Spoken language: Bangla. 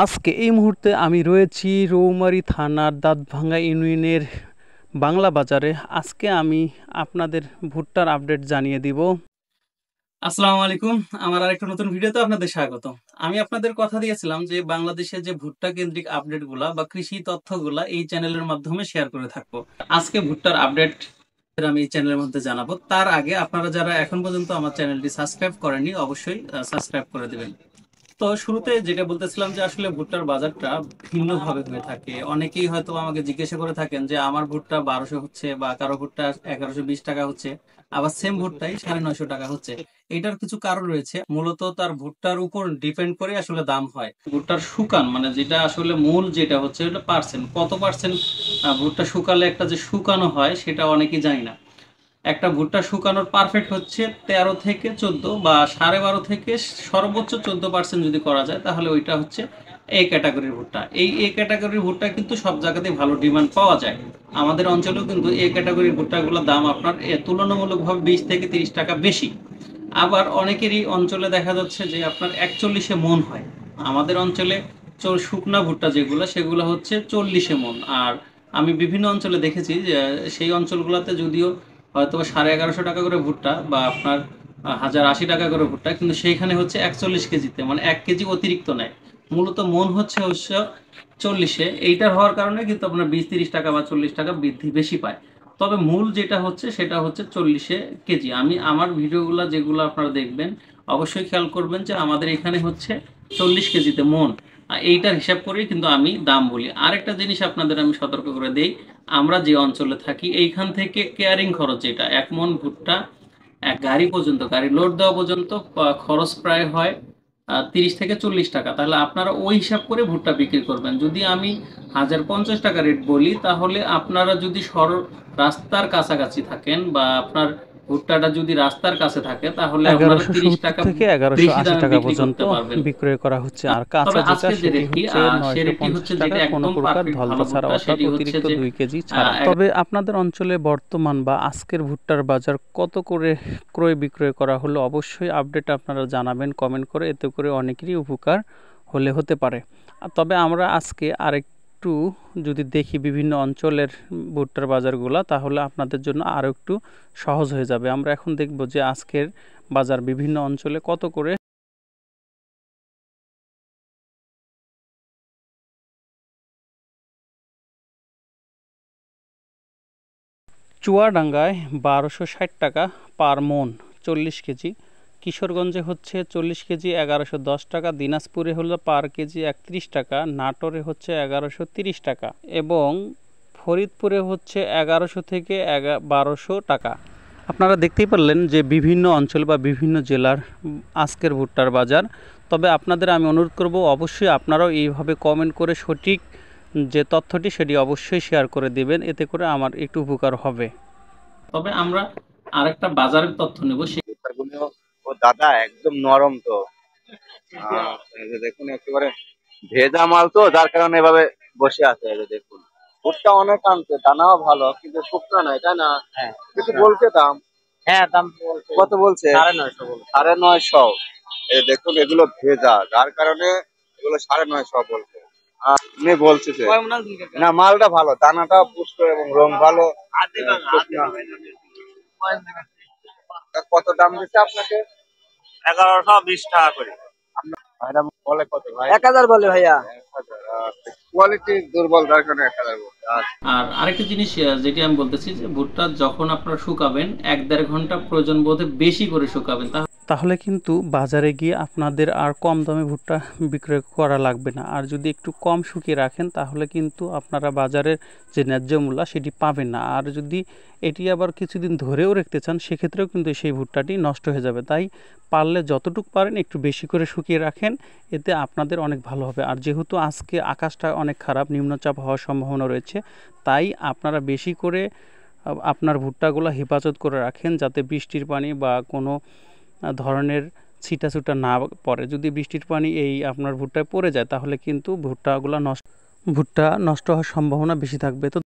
আজকে এই মুহূর্তে আমি রয়েছি রৌমারী থানার দাঁতভাঙ্গা ইউনিয়নের বাংলা বাজারে। আজকে আমি আপনাদের ভুট্টার আপডেট জানিয়ে দিব। আসসালামু আলাইকুম, আমার আরেকটা নতুন ভিডিওতে আপনাদের স্বাগত। আমি আপনাদের কথা দিয়েছিলাম যে বাংলাদেশের যে ভুট্টা কেন্দ্রিক আপডেটগুলা বা কৃষি তথ্যগুলা এই চ্যানেলের মাধ্যমে শেয়ার করে থাকবো। আজকে ভুট্টার আপডেট আমি এই চ্যানেলের মধ্যে জানাবো। তার আগে আপনারা যারা এখন পর্যন্ত আমার চ্যানেলটি সাবস্ক্রাইব করেননি অবশ্যই সাবস্ক্রাইব করে দেবেন। তো শুরুতে যেটা বলতেছিলাম যে আসলে ভুট্টার বাজারটা ভিন্নভাবে হয়ে থাকে। অনেকেই হয়তো আমাকে জিজ্ঞাসা করে থাকেন যে আমার ভুট্টা 1200 হচ্ছে বা কারো ভুট্টা 1120 টাকা হচ্ছে, আবার সেম ভুট্টাই 950 টাকা হচ্ছে। এটার কিছু কারণ রয়েছে, মূলত তার ভুট্টার উপর ডিপেন্ড করে আসলে দাম হয়। ভুট্টার শুকান মানে যেটা আসলে মূল যেটা হচ্ছে ওটা পার্সেন্ট, কত পার্সেন্ট ভুট্টা শুকালে একটা যে শুকানো হয় সেটা অনেকেই জানি না। একটা ভুট্টা শুকানোর পারফেক্ট হচ্ছে 13 থেকে 14 বা 12.5 থেকে সর্বোচ্চ 14% যদি করা যায় তাহলে ওইটা হচ্ছে এ ক্যাটাগরির ভুট্টা। এই এ ক্যাটাগরির ভুট্টা কিন্তু সব জায়গাতেই ভালো ডিমান্ড পাওয়া যায়। আমাদের অঞ্চলেও কিন্তু এ ক্যাটাগরির ভুট্টাগুলোর দাম আপনার তুলনামূলকভাবে 20 থেকে 30 টাকা বেশি। আবার অনেকেরই অঞ্চলে দেখা যাচ্ছে যে আপনার 41-এ মন হয়। আমাদের অঞ্চলে শুকনা ভুট্টা যেগুলো সেগুলো হচ্ছে 40-এ মন। আর আমি বিভিন্ন অঞ্চলে দেখেছি যে সেই অঞ্চলগুলোতে যদিও হয়তো 1150 টাকা করে ভুট্টা বা আপনার 1080 টাকা করে ভুট্টা, কিন্তু সেইখানে হচ্ছে 41 কেজিতে, মানে 1 কেজি অতিরিক্ত নেয়। মূলত মন হচ্ছে 40-এ। এইটার হওয়ার কারণে কিন্তু আপনার 20-30 টাকা বা 40 টাকা বৃদ্ধি বেশি পায়। তবে মূল যেটা হচ্ছে সেটা হচ্ছে 40-এ কেজি। আমি আমার ভিডিওগুলো যেগুলো আপনারা দেখবেন অবশ্যই খেয়াল করবেন যে আমাদের এখানে হচ্ছে 40 কেজিতে মন। এইটার হিসাব করেই কিন্তু আমি দাম বলি। আরেকটা জিনিস আপনাদের আমি সতর্ক করে দেই, আমরা যে অঞ্চলে থাকি এইখান থেকে কেয়ারিং খরচ, যেটা 1 মন ভুট্টা এক গাড়ি পর্যন্ত, গাড়ি লোড দেওয়া পর্যন্ত খরচ প্রায় হয় 30 থেকে 40 টাকা। তাহলে আপনারা ওই হিসাব করে ভুট্টা বিক্রি করবেন। যদি আমি 1050 টাকা রেট বলি তাহলে আপনারা যদি রাস্তার কাছাকাছি থাকেন বা আপনার ভুট্টাটা যদি রাস্তার কাছে থাকে তাহলে আপনারা 30 টাকা থেকে 1180 টাকা পর্যন্ত বিক্রয় করা হচ্ছে। আর কাঁচা যেটা সেটি হচ্ছে 950 টাকা কোনো প্রকার ধলতা ছাড়া, অর্থাৎ অতিরিক্ত 2 কেজি ছাড়া। তবে আপনাদের অঞ্চলে বর্তমান বা আজকের ভুট্টার বাজার কত করে ক্রয় বিক্রয় করা হলো অবশ্যই আপডেট আপনারা জানাবেন কমেন্ট করে, এতে করে অনেকেরই উপকার হতে পারে। তবে আমরা আজকে আরেকটু যদি দেখি বিভিন্ন অঞ্চলের ভুট্টার বাজারগুলো তাহলে আপনাদের জন্য আরও একটু সহজ হয়ে যাবে। আমরা এখন দেখব যে আজকের বাজার বিভিন্ন অঞ্চলে কত করে। চুয়াডাঙ্গায় 1260 টাকা পার মন 40 কেজি, কিশোরগঞ্জে হচ্ছে 40 কেজি 1110 টাকা, দিনাজপুরে হলো পার কেজি 31 টাকা, নাটোরে হচ্ছে 1130 টাকা এবং ফরিদপুরে হচ্ছে 1100 থেকে 1200 টাকা। আপনারা দেখতেই পারলেন যে বিভিন্ন অঞ্চল বা বিভিন্ন জেলার আজকের ভুট্টার বাজার। তবে আপনাদের আমি অনুরোধ করব অবশ্যই আপনারাও এইভাবে কমেন্ট করে সঠিক যে তথ্যটি সেটি অবশ্যই শেয়ার করে দিবেন, এতে করে আমার একটু উপকার হবে। তবে আমরা আরেকটা বাজারের তথ্য নেব। ও দাদা একদম নরম তো, দেখুন একেবারে ভেজা মাল তো, যার কারণে এভাবে বসে আছে। দেখুন ভুট্টা অনেক আনছে, দানাও ভালো কিন্তু শুকনো নাই, তাই না? হ্যাঁ, কিছু বলছে দাম? হ্যাঁ, দাম কত বলছে? 950। 950। দেখুন এগুলো ভেজা, যার কারণে এগুলো 950 বলছে। আপনি বলছে না মালটা ভালো, দানাটা পুষ্ট এবং রং ভালো। কত দাম দিচ্ছে আপনাকে? 1120 টাকা করে। বলে কত ভাই? 1000 বলে ভাইয়া। কোয়ালিটি দুর্বল, যার কারণে 1000 বলছে। আর আরেকটা জিনিস যেটি আমি বলতেছি যে ভুট্টা যখন আপনারা শুকাবেন 1-1.5 ঘন্টা প্রয়োজন বোধে বেশি করে শুকাবেন, তাহলে কিন্তু বাজারে গিয়ে আপনাদের আর কম দামে ভুট্টা বিক্রয় করা লাগবে না। আর যদি একটু কম শুকিয়ে রাখেন তাহলে কিন্তু আপনারা বাজারের যে ন্যায্য মূল্য সেটি পাবেন না। আর যদি এটি আবার কিছুদিন ধরেও রাখতে চান সেক্ষেত্রেও কিন্তু সেই ভুট্টাটি নষ্ট হয়ে যাবে। তাই পারলে যতটুকু পারেন একটু বেশি করে শুকিয়ে রাখেন, এতে আপনাদের অনেক ভালো হবে। আর যেহেতু আজকে আকাশটা অনেক খারাপ, নিম্নচাপ হওয়ার সম্ভাবনা রয়েছে, তাই আপনারা বেশি করে আপনার ভুট্টাগুলো হেফাজত করে রাখেন যাতে বৃষ্টির পানি বা কোনো ধরনের ছিটাছুটা না পড়ে। যদি বৃষ্টির পানি এই আপনার ভুট্টায় পড়ে যায় তাহলে কিন্তু ভুট্টা নষ্ট হওয়ার সম্ভাবনা বেশি থাকবে। তো